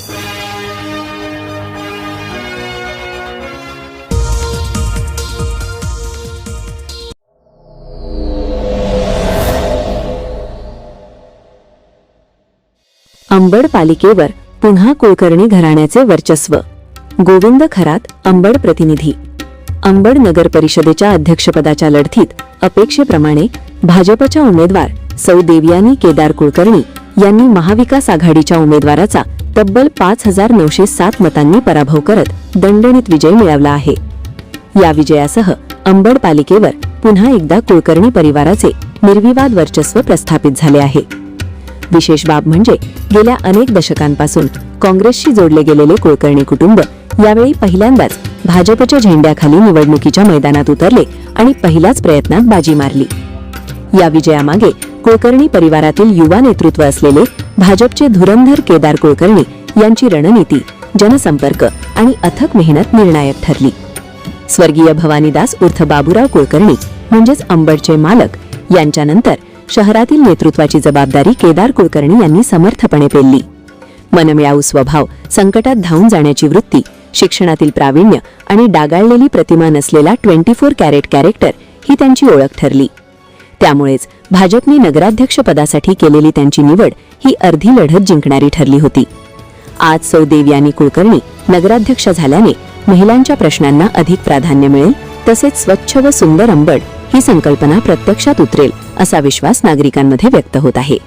अंबड पालिकेवर पुन्हा कुलकर्णी घराण्याचे वर्चस्व. गोविंद खरात, अंबड प्रतिनिधी. अंबड नगर परिषदेच्या अध्यक्षपदाच्या लढतीत अपेक्षेप्रमाणे भाजपच्या उमेदवार सौ देवयानी केदार कुलकर्णी यांनी महाविकास आघाडीच्या उमेदवाराचा तब्बल 5907 मतांनी पराभव करत दणदणीत विजय मिळवला आहे. या विजयासह अंबड पालिकेवर पुन्हा एकदा कुलकर्णी परिवाराचे निर्विवाद वर्चस्व प्रस्थापित झाले आहे. विशेष बाब म्हणजे गेल्या अनेक दशकांपासून काँग्रेसशी जोडले गेलेले कुलकर्णी कुटुंब यावेळी पहिल्यांदाच भाजपच्या झेंड्याखाली निवडणुकीच्या मैदानात उतरले आणि पहिल्याच प्रयत्नात बाजी मारली. या विजयामागे कुलकर्णी परिवारातील युवा नेतृत्व असलेले भाजपचे धुरंधर केदार कुलकर्णी यांची रणनीती, जनसंपर्क आणि अथक मेहनत निर्णायक ठरली. स्वर्गीय भवानीदास उर्फ बाबूराव कुलकर्णी म्हणजेच अंबडचे मालक यांच्यानंतर शहरातील नेतृत्वाची जबाबदारी केदार कुलकर्णी यांनी समर्थपणे पेलली. मनमिळाऊ स्वभाव, संकटात धावून जाण्याची वृत्ती, शिक्षणातील प्रावीण्य आणि डागाळलेली प्रतिमा नसलेला 24 कॅरेट कॅरेक्टर ही त्यांची ओळख ठरली. त्यामुळेच भाजपने नगराध्यक्षपदासाठी केलेली त्यांची निवड ही अर्धी लढत जिंकणारी ठरली होती. आज सौ देवयानी कुलकर्णी नगराध्यक्ष झाल्याने महिलांच्या प्रश्नांना अधिक प्राधान्य मिळेल, तसेच स्वच्छ व सुंदर अंबड ही संकल्पना प्रत्यक्षात उतरेल असा विश्वास नागरिकांमध्ये व्यक्त होत आहे.